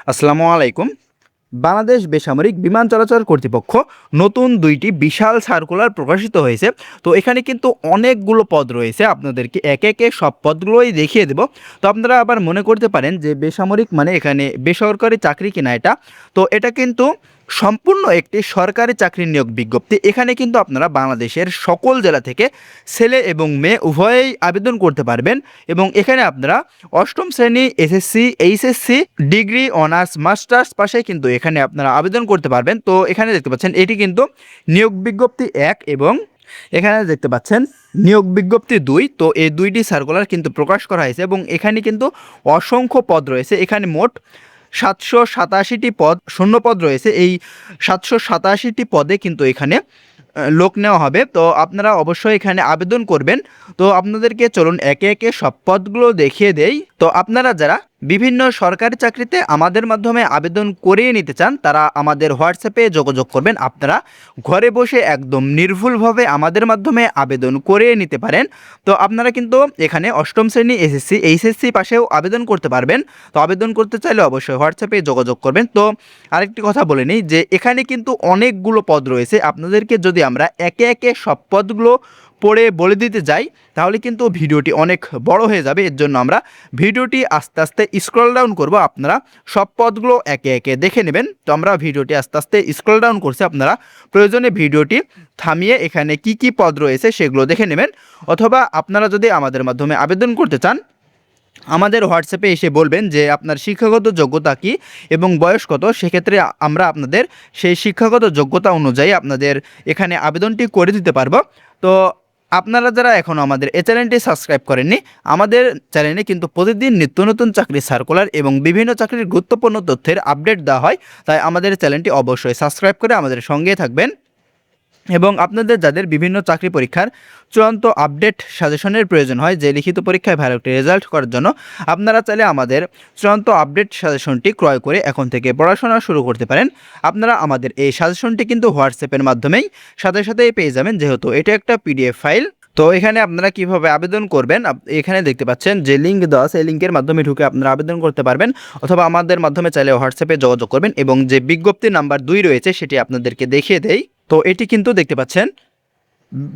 আসসালামু আলাইকুম। বাংলাদেশ বেসামরিক বিমান চলাচল কর্তৃপক্ষ নতুন ২টি বিশাল সার্কুলার প্রকাশিত হয়েছে। তো এখানে কিন্তু অনেকগুলো পদ রয়েছে। আপনাদেরকে একে, একে সব পদগুলোই দেখিয়ে দেব। তো আপনারা আবার মনে করতে পারেন যে বেসামরিক মানে এখানে বেসরকারি চাকরি কিনা এটা। তো এটা কিন্তু সম্পূর্ণ একটি সরকারি চাকরির নিয়োগ বিজ্ঞপ্তি। এখানে কিন্তু আপনারা বাংলাদেশের সকল জেলা থেকে ছেলে এবং মেয়ে উভয়েই আবেদন করতে পারবেন এবং এখানে আপনারা অষ্টম শ্রেণী SSC, HSC, degree, honours, masters পাশে কিন্তু এখানে আপনারা আবেদন করতে পারবেন। তো এখানে দেখতে পাচ্ছেন এটি কিন্তু নিয়োগ বিজ্ঞপ্তি ১ এবং এখানে দেখতে পাচ্ছেন নিয়োগ বিজ্ঞপ্তি ২। তো এই ২টি সার্কুলার কিন্তু প্রকাশ করা হয়েছে এবং এখানে কিন্তু অসংখ্য পদ রয়েছে। এখানে মোট ৭৮৭টি পদ শূন্যপদ রয়েছে। এই ৭৮৭টি পদে কিন্তু এখানে লোক নেওয়া হবে। তো আপনারা অবশ্যই এখানে আবেদন করবেন। তো আপনাদেরকে চলুন একে, একে সব পদগুলো দেখিয়ে দেই। তো আপনারা যারা বিভিন্ন সরকারি চাকরিতে আমাদের মাধ্যমে আবেদন করিয়ে নিতে চান তারা আমাদের হোয়াটসঅ্যাপে যোগাযোগ করবেন। আপনারা ঘরে বসে একদম নির্ভুলভাবে আমাদের মাধ্যমে আবেদন করিয়ে নিতে পারেন। তো আপনারা কিন্তু এখানে অষ্টম শ্রেণী এসএসসি, এইচএসসি পাশেও আবেদন করতে পারবেন। তো আবেদন করতে চাইলে অবশ্যই হোয়াটসঅ্যাপে যোগাযোগ করবেন। তো আরেকটি কথা বলে নিই যে এখানে কিন্তু অনেকগুলো পদ রয়েছে। আপনাদেরকে যদি আমরা একে, একে সব পদগুলো পড়ে বলে দিতে যাই তাহলে কিন্তু ভিডিওটি অনেক বড় হয়ে যাবে। এর জন্য আমরা ভিডিওটি আস্তে আস্তে স্ক্রল ডাউন করব। আপনারা সব পদগুলো একে, একে দেখে নেবেন। তো আমরা ভিডিওটি আস্তে আস্তে স্ক্রল ডাউন করছি। আপনারা প্রয়োজনে ভিডিওটি থামিয়ে এখানে কি কি পদ রয়েছে সেগুলো দেখে নেবেন। অথবা আপনারা যদি আমাদের মাধ্যমে আবেদন করতে চান আমাদের হোয়াটসঅ্যাপে এসে বলবেন যে আপনার শিক্ষাগত যোগ্যতা কী এবং বয়স কত। সেক্ষেত্রে আমরা আপনাদের সেই শিক্ষাগত যোগ্যতা অনুযায়ী আপনাদের এখানে আবেদনটি করে দিতে পারবো। তো আপনারা যারা এখনও আমাদের এই চ্যানেলটি সাবস্ক্রাইব করেননি, আমাদের চ্যানেলে কিন্তু প্রতিদিন নিত্য নতুন চাকরির সার্কুলার এবং বিভিন্ন চাকরির গুরুত্বপূর্ণ তথ্যের আপডেট দেওয়া হয়। তাই আমাদের চ্যানেলটি অবশ্যই সাবস্ক্রাইব করে আমাদের সঙ্গে থাকবেন। এবং আপনাদের যাদের বিভিন্ন চাকরি পরীক্ষার চূড়ান্ত আপডেট সাজেশনের প্রয়োজন হয় যে লিখিত পরীক্ষায় ভালো একটি রেজাল্ট করার জন্য, আপনারা চাইলে আমাদের চূড়ান্ত আপডেট সাজেশনটি ক্রয় করে এখন থেকে পড়াশোনা শুরু করতে পারেন। আপনারা আমাদের এই সাজেশনটি কিন্তু হোয়াটসঅ্যাপের মাধ্যমেই সাথে সাথেই পেয়ে যাবেন, যেহেতু এটা একটা পিডিএফ ফাইল। তো এখানে আপনারা কিভাবে আবেদন করবেন এখানে দেখতে পাচ্ছেন যে লিঙ্ক দেওয়া আছে, এই লিঙ্কের মাধ্যমে ঢুকে আপনারা আবেদন করতে পারবেন অথবা আমাদের মাধ্যমে চাইলে হোয়াটসঅ্যাপে যোগাযোগ করবেন। এবং যে বিজ্ঞপ্তি নাম্বার ২ রয়েছে সেটি আপনাদেরকে দেখিয়ে দেই। তো এটি কিন্তু দেখতে পাচ্ছেন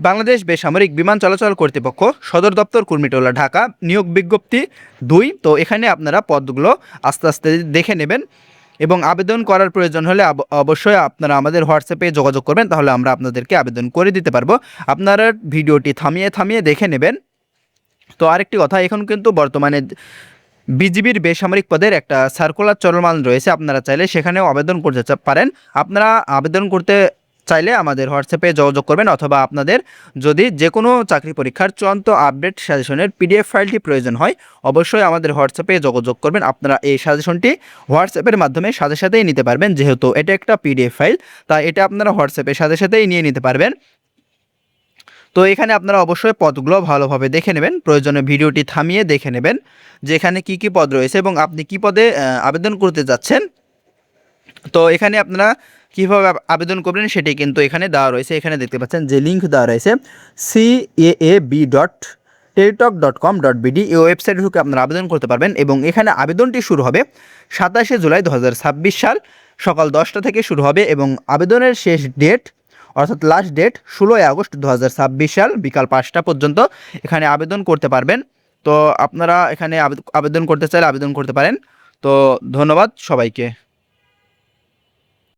বাংলাদেশ বেসামরিক বিমান চলাচল কর্তৃপক্ষ, সদর দপ্তর, কুর্মিটোলা, ঢাকা, নিয়োগ বিজ্ঞপ্তি ২। তো এখানে আপনারা পদগুলো আস্তে আস্তে দেখে নেবেন এবং আবেদন করার প্রয়োজন হলে অবশ্যই আপনারা আমাদের হোয়াটসঅ্যাপে যোগাযোগ করবেন, তাহলে আমরা আপনাদেরকে আবেদন করে দিতে পারবো। আপনারা ভিডিওটি থামিয়ে থামিয়ে দেখে নেবেন। তো আরেকটি কথা, এখন কিন্তু বর্তমানে বিজিবির বেসামরিক পদের একটা সার্কুলার চলমান রয়েছে। আপনারা চাইলে সেখানেও আবেদন করতে পারেন। আপনারা আবেদন করতে চাইলে আমাদের হোয়াটসঅ্যাপে যোগাযোগ করবেন অথবা আপনাদের যদি যে কোনো চাকরি পরীক্ষার চূড়ান্ত আপডেট সাজেশনের পিডিএফ ফাইলটি প্রয়োজন হয় অবশ্যই আমাদের হোয়াটসঅ্যাপে যোগাযোগ করবেন। আপনারা এই সাজেশনটি হোয়াটসঅ্যাপের মাধ্যমে সাথে সাথেই নিতে পারবেন, যেহেতু এটা একটা পিডিএফ ফাইল তাই এটা আপনারা হোয়াটসঅ্যাপের সাথে সাথেই নিয়ে নিতে পারবেন। তো এখানে আপনারা অবশ্যই পদগুলো ভালোভাবে দেখে নেবেন, প্রয়োজনে ভিডিওটি থামিয়ে দেখে নেবেন যে এখানে কী কী পদ রয়েছে এবং আপনি কী পদে আবেদন করতে যাচ্ছেন। তো এখানে আপনারা কীভাবে আবেদন করবেন সেটি কিন্তু এখানে দেওয়া রয়েছে। এখানে দেখতে পাচ্ছেন যে লিঙ্ক দেওয়া রয়েছে caab.teritok.com.bd, এই ওয়েবসাইটে ঢুকে আপনারা আবেদন করতে পারবেন। এবং এখানে আবেদনটি শুরু হবে ২৭শে জুলাই ২০২৬ সাল সকাল ১০টা থেকে শুরু হবে এবং আবেদনের শেষ ডেট অর্থাৎ লাস্ট ডেট ১৬ই আগস্ট ২০২৬ সাল বিকাল ৫টা পর্যন্ত এখানে আবেদন করতে পারবেন। তো আপনারা এখানে আবেদন করতে চাইলে আবেদন করতে পারেন। তো ধন্যবাদ সবাইকে।